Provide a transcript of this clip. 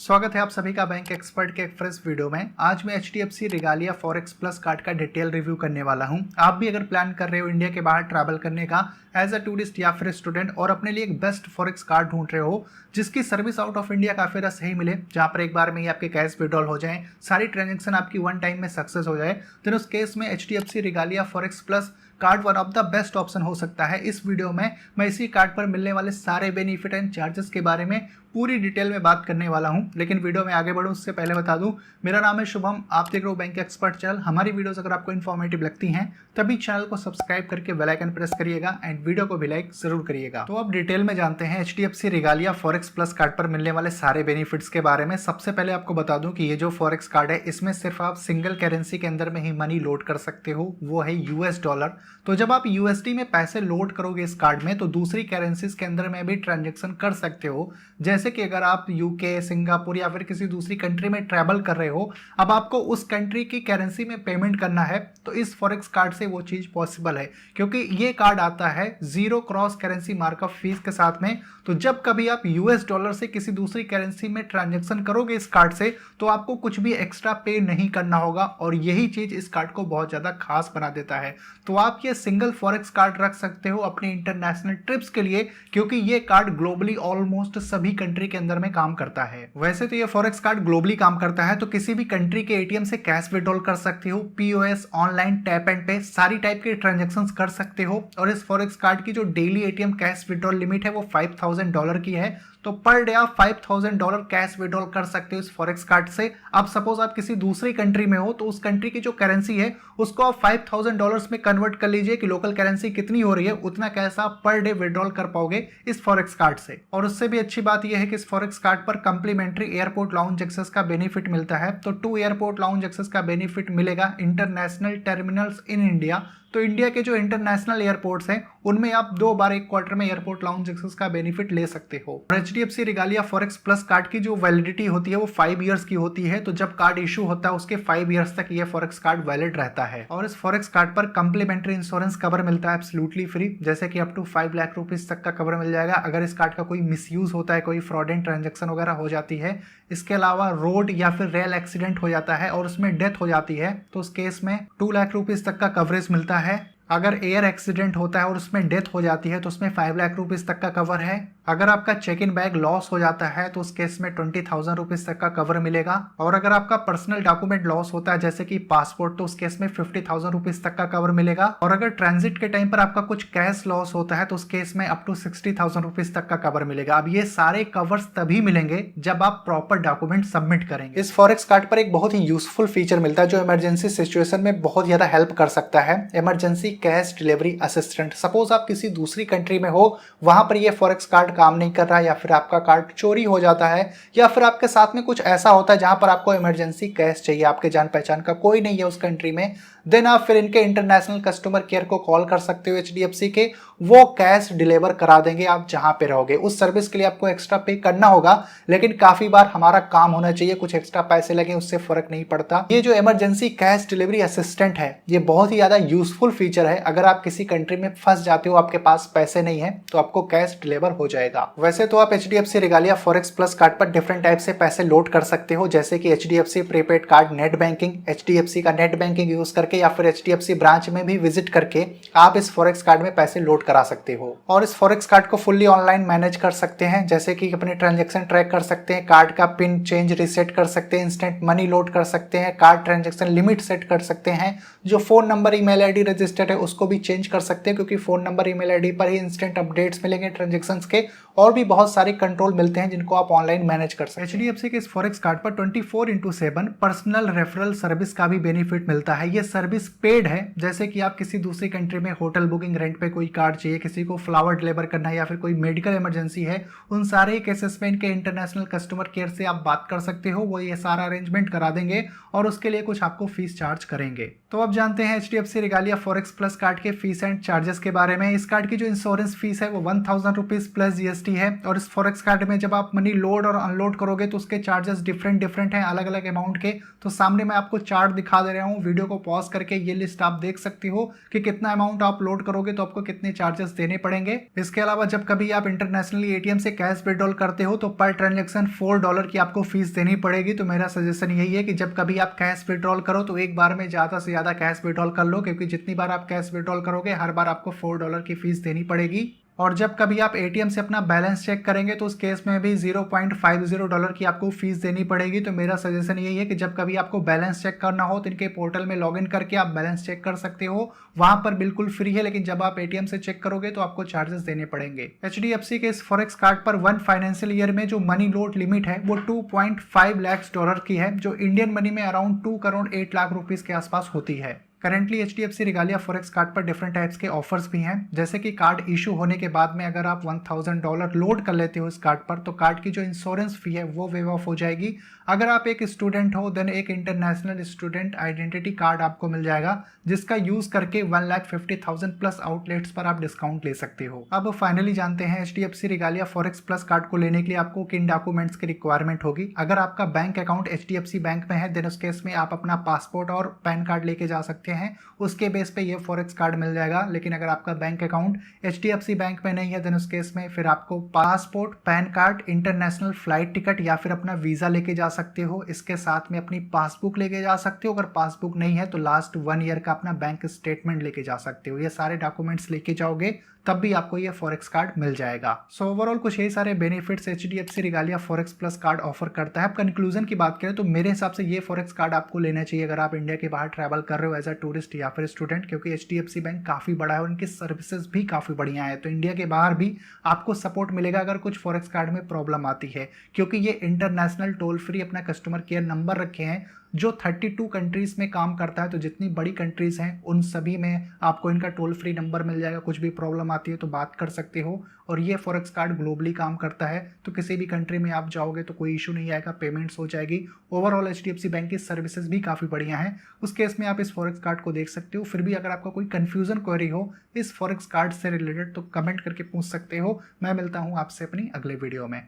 स्वागत है आप सभी का बैंक एक्सपर्ट के एक फ्रेश वीडियो में। आज मैं HDFC regalia forex plus card का डिटेल रिव्यू करने वाला हूं। आप भी अगर प्लान कर रहे हो इंडिया के बाहर ट्रैवल करने का एज अ टूरिस्ट या फिर स्टूडेंट और अपने लिए एक बेस्ट फॉरेक्स कार्ड ढूंढ रहे हो जिसकी सर्विस आउट ऑफ इंडिया काफी ज़्यादा सही मिले, जहां पर एक बार में ही आपके कैश विड्रॉल हो जाए, सारी ट्रांजेक्शन आपकी वन टाइम में सक्सेस हो जाए, तो उस केस में HDFC regalia forex plus card one of the best option हो सकता है। इस वीडियो में मैं इसी कार्ड पर मिलने वाले सारे बेनिफिट एंड चार्जेस के बारे में पूरी डिटेल में बात करने वाला हूं। लेकिन वीडियो में आगे बढ़ूं उससे पहले बता दूं, मेरा नाम है शुभम, आप देख रहे हो बैंक एक्सपर्ट चैनल। हमारी वीडियोस अगर आपको इन्फॉर्मेटिव लगती हैं तभी चैनल को सब्सक्राइब करके बेल आइकन प्रेस करिएगा एंड वीडियो को भी लाइक जरूर करिएगा। तो अब डिटेल में जानते हैं HDFC regalia forex plus card पर मिलने वाले सारे बेनिफिट्स के बारे में। सबसे पहले आपको बता दूं कि ये जो फॉरेक्स कार्ड है इसमें सिर्फ आप सिंगल करेंसी के अंदर में ही मनी लोड कर सकते हो, वो है $। तो जब आप USD में पैसे लोड करोगे इस कार्ड में तो दूसरी करेंसीज के अंदर में भी ट्रांजेक्शन कर सकते हो। जैसे कि अगर आप UK, सिंगापुर या फिर किसी दूसरी कंट्री में ट्रैवल कर रहे हो, अब आपको उस कंट्री की करेंसी में पेमेंट करना है तो इस फॉरेक्स कार्ड से वो चीज पॉसिबल है, क्योंकि ये कार्ड आता है zero cross currency markup fees के साथ में। तो जब कभी आप $, से किसी दूसरी करेंसी में ट्रांजेक्शन करोगे इस कार्ड से तो आपको कुछ भी एक्स्ट्रा पे नहीं करना होगा, और यही चीज इस कार्ड को बहुत ज्यादा खास बना देता है। तो आप ये सिंगल फॉरेक्स कार्ड रख सकते हो अपने इंटरनेशनल ट्रिप्स के लिए, क्योंकि ये कार्ड ग्लोबली ऑलमोस्ट सभी कंट्री के अंदर में काम करता है। वैसे तो ये फॉरेक्स कार्ड ग्लोबली काम करता है, तो किसी भी कंट्री के ATM से कैश विड्रॉल कर सकते हो, POS, ऑनलाइन, टैप एंड पे, सारी टाइप के ट्रांजेक्शंस कर सकते हो। और इस फॉरेक्स कार्ड की जो daily ATM cash withdrawal limit है वो $5000 की है। तो पर डे आप $5000 कैश विड्रॉल कर सकते हो इस फॉरेक्स कार्ड से। अब सपोज आप किसी दूसरी कंट्री में हो तो उस कंट्री की जो करेंसी है उसको आप $5000 में कन्वर्ट कर लीजिए कि लोकल करेंसी कितनी हो रही है, उतना कैश आप पर डे विड्रॉल कर पाओगे इस फॉरेक्स कार्ड से। और उससे भी अच्छी बात यह है कि इस फॉरेक्स कार्ड पर कंप्लीमेंट्री एयरपोर्ट लाउंज एक्सेस का बेनिफिट मिलता है। तो 2 एयरपोर्ट लाउंज एक्सेस का बेनिफिट मिलेगा इंटरनेशनल टर्मिनल्स इन इंडिया। तो इंडिया के जो इंटरनेशनल एयरपोर्ट्स हैं उनमें आप 2 बार एक क्वार्टर में एयरपोर्ट लाउंज एक्सेस का बेनिफिट ले सकते हो। और HDFC regalia forex plus card की जो वैलिडिटी होती है वो 5 इयर्स की होती है। तो जब कार्ड इशू होता है उसके 5 इयर्स तक ये फॉरेक्स कार्ड वैलिड रहता है। और इस फॉरेक्स कार्ड पर कंप्लीमेंट्री इंश्योरेंस कवर मिलता है एब्सोल्युटली फ्री, जैसे कि अप टू 5 लाख रुपीज तक का कवर मिल जाएगा अगर इस कार्ड का कोई मिसयूज होता है, कोई फ्रॉडेंट ट्रांजेक्शन वगैरह हो जाती है। इसके अलावा रोड या फिर रेल एक्सीडेंट हो जाता है और उसमें डेथ हो जाती है तो उस केस में 2 लाख रुपीज तक का कवरेज मिलता है। अगर एयर एक्सीडेंट होता है और उसमें डेथ हो जाती है तो उसमें 5 लाख रुपीज तक का कवर है। अगर आपका चेक इन बैग लॉस हो जाता है तो उस केस में 20,000 रुपीज तक का कवर मिलेगा। और अगर आपका पर्सनल डॉक्यूमेंट लॉस होता है जैसे कि पासपोर्ट, तो उस केस में 50,000 रुपीज तक का कवर मिलेगा। और अगर ट्रांजिट के टाइम पर आपका कुछ कैश लॉस होता है तो उस केस में अप टू 60,000 रुपीज तक का कवर मिलेगा। अब ये सारे कवर्स तभी मिलेंगे जब आप प्रॉपर डॉक्यूमेंट सबमिट करेंगे। इस फॉरेक्स कार्ड पर एक बहुत ही यूजफुल फीचर मिलता है जो इमरजेंसी सिचुएशन में बहुत ज्यादा हेल्प कर सकता है, emergency cash delivery assistant. Suppose आप किसी दूसरी कंट्री में हो, वहां पर ये फॉरेक्स कार्ड काम नहीं कर रहा है या फिर आपका कार्ड चोरी हो जाता है या फिर आपके साथ में कुछ ऐसा होता है जहां पर आपको इमरजेंसी कैश चाहिए, आपके जान पहचान का कोई नहीं है उस कंट्री में, देन आप फिर इनके इंटरनेशनल कस्टमर केयर को कॉल कर सकते हो HDFC के, वो कैश डिलीवर करा देंगे आप जहां पे रहोगे। उस सर्विस के लिए आपको एक्स्ट्रा पे करना होगा, लेकिन काफी बार हमारा काम होना चाहिए, कुछ एक्स्ट्रा पैसे लगे उससे फर्क नहीं पड़ता। ये जो इमरजेंसी कैश डिलीवरी असिस्टेंट है ये बहुत ही ज्यादा यूजफुल फीचर है। अगर आप किसी कंट्री में फंस जाते हो, आपके पास पैसे नहीं है, तो आपको कैश डिलीवर हो जाएगा। वैसे तो आप HDFC regalia forex plus card पर डिफरेंट टाइप से पैसे लोड कर सकते हो, जैसे कि HDFC prepaid card, net banking, HDFC का नेट बैंकिंग यूज करके या फिर HDFC ब्रांच में भी विजिट करके आप इस फॉरेक्स कार्ड में पैसे लोड करा सकते हो। और इस फॉरेक्स कार्ड को फुल्ली ऑनलाइन मैनेज कर सकते हैं, जैसे कि अपने ट्रांजैक्शन ट्रैक कर सकते हैं, कार्ड का पिन चेंज रिसेट कर सकते हैं, इंस्टेंट मनी लोड कर सकते हैं, कार्ड ट्रांजैक्शन लिमिट सेट कर सकते हैं, जो phone number email ID registered है उसको भी चेंज कर सकते हैं, क्योंकि फोन नंबर ईमेल आईडी पर ही इंस्टेंट अपडेट्स मिलेंगे ट्रांजैक्शंस के, और भी बहुत सारे कंट्रोल मिलते हैं जिनको आप ऑनलाइन मैनेज कर सकते हैं। HDFC के इस फॉरेक्स कार्ड पर 24/7 पर्सनल रेफरल सर्विस का भी बेनिफिट मिलता है। ये सर्विस पेड है, जैसे कि आप किसी दूसरी कंट्री में होटल बुकिंग, रेंट पे कोई कार्ड चाहिए, किसी को फ्लावर डिलीवर करना है या फिर कोई मेडिकल इमरजेंसी है, उन सारे केसेस में इनके इंटरनेशनल कस्टमर केयर से आप बात कर सकते हो, वो ये सारा अरेंजमेंट करा देंगे और उसके लिए कुछ आपको फीस चार्ज करेंगे। तो अब जानते हैं HDFC regalia forex plus card के फीस एंड चार्जेस के बारे में। इस कार्ड की जो इंश्योरेंस फीस है वो 1000 रुपीज प्लस GST है। और इस फॉरेक्स कार्ड में जब आप मनी लोड और अनलोड करोगे तो उसके चार्जेस डिफरेंट हैं, अलग अलग अमाउंट के। तो सामने मैं आपको चार्ट दिखा दे रहा हूँ, वीडियो को पॉज करके ये लिस्ट आप देख सकते हो कि कितना अमाउंट आप लोड करोगे तो आपको कितने चार्जेस देने पड़ेंगे। इसके अलावा जब कभी आप इंटरनेशनली एटीएम से कैश विड्रॉल करते हो तो पर ट्रांजेक्शन $4 की आपको फीस देनी पड़ेगी। तो मेरा सजेशन यही है कि जब कभी आप कैश विड्रॉल करो तो एक बार में ज्यादा से ज्यादा कैश विड्रॉल कर लो, क्योंकि जितनी बार आप कैश विड्रॉल करोगे हर बार आपको $4 की फीस देनी पड़ेगी। और जब कभी आप एटीएम से अपना बैलेंस चेक करेंगे तो उस केस में भी $0.50 की आपको फीस देनी पड़ेगी। तो मेरा सजेशन यही है कि जब कभी आपको बैलेंस चेक करना हो तो इनके पोर्टल में लॉगिन करके आप बैलेंस चेक कर सकते हो, वहां पर बिल्कुल फ्री है। लेकिन जब आप एटीएम से चेक करोगे तो आपको चार्जेस देने पड़ेंगे। एचडीएफसी के इस फॉरेक्स कार्ड पर 1 फाइनेंशियल ईयर में जो मनी लोड लिमिट है वो $2.5 लाख की है, जो इंडियन मनी में अराउंड 2 करोड़ 8 लाख रुपीस के आसपास होती है। Currently HDFC regalia forex card पर डिफरेंट टाइप्स के ऑफर्स भी हैं, जैसे कि कार्ड इशू होने के बाद में अगर आप $1000 लोड कर लेते हो इस कार्ड पर तो कार्ड की जो इंश्योरेंस फी है वो वेव ऑफ हो जाएगी। अगर आप एक स्टूडेंट हो देन एक इंटरनेशनल स्टूडेंट आइडेंटिटी कार्ड आपको मिल जाएगा, जिसका यूज करके 1,50,000 प्लस आउटलेट्स पर आप डिस्काउंट ले सकते हो। अब फाइनली जानते हैं HDFC regalia forex plus card को लेने के लिए आपको किन डॉक्यूमेंट्स की रिक्वायरमेंट होगी। अगर आपका बैंक अकाउंट एचडीएफसी बैंक में है देन उस केस में आप अपना पासपोर्ट और पैन कार्ड लेके जा सकते हैं, उसके बेस पे ये फॉरेक्स कार्ड मिल जाएगा। लेकिन अगर आपका बैंक अकाउंट एचडीएफसी बैंक में नहीं है देन उस केस में फिर आपको passport, pan card, international flight ticket या फिर अपना वीजा लेके जा सकते हो। इसके साथ में अपनी पासबुक लेके जा सकते हो। अगर पासबुक नहीं है तो लास्ट 1 ईयर का अपना बैंक स्टेटमेंट लेके जा सकते हो। ये सारे डॉक्यूमेंट्स लेके जाओगे तब भी आपको ये फॉरेक्स कार्ड मिल जाएगा। सो ओवरऑल कुछ यही सारे benefits HDFC regalia forex plus card offer करता है। अब कंक्लूजन की बात करें तो मेरे हिसाब से ये फॉरेक्स कार्ड आपको लेना चाहिए अगर आप इंडिया के बाहर ट्रैवल कर रहे हो एज अ टूरिस्ट या फिर स्टूडेंट, क्योंकि एचडीएफसी बैंक काफी बड़ा है और उनकी सर्विसेज भी काफी बढ़िया है। तो इंडिया के बाहर भी आपको सपोर्ट मिलेगा अगर कुछ फॉरेक्स कार्ड में प्रॉब्लम आती है, क्योंकि ये इंटरनेशनल टोल फ्री अपना कस्टमर केयर नंबर रखे हैं जो 32 कंट्रीज में काम करता है। तो जितनी बड़ी कंट्रीज हैं उन सभी में आपको इनका टोल फ्री नंबर मिल जाएगा। कुछ भी प्रॉब्लम आती है तो बात कर सकते हो। और ये फॉरेक्स कार्ड ग्लोबली काम करता है, तो किसी भी कंट्री में आप जाओगे तो कोई इशू नहीं आएगा, पेमेंट्स हो जाएगी। ओवरऑल एचडीएफसी बैंक की सर्विसेज भी काफ़ी बढ़िया हैं। उस केस में आप इस फॉरेक्स कार्ड को देख सकते हो। फिर भी अगर आपका कोई कंफ्यूजन क्वेरी हो इस फॉरेक्स कार्ड से रिलेटेड तो कमेंट करके पूछ सकते हो। मैं मिलता हूँ आपसे अपनी अगले वीडियो में।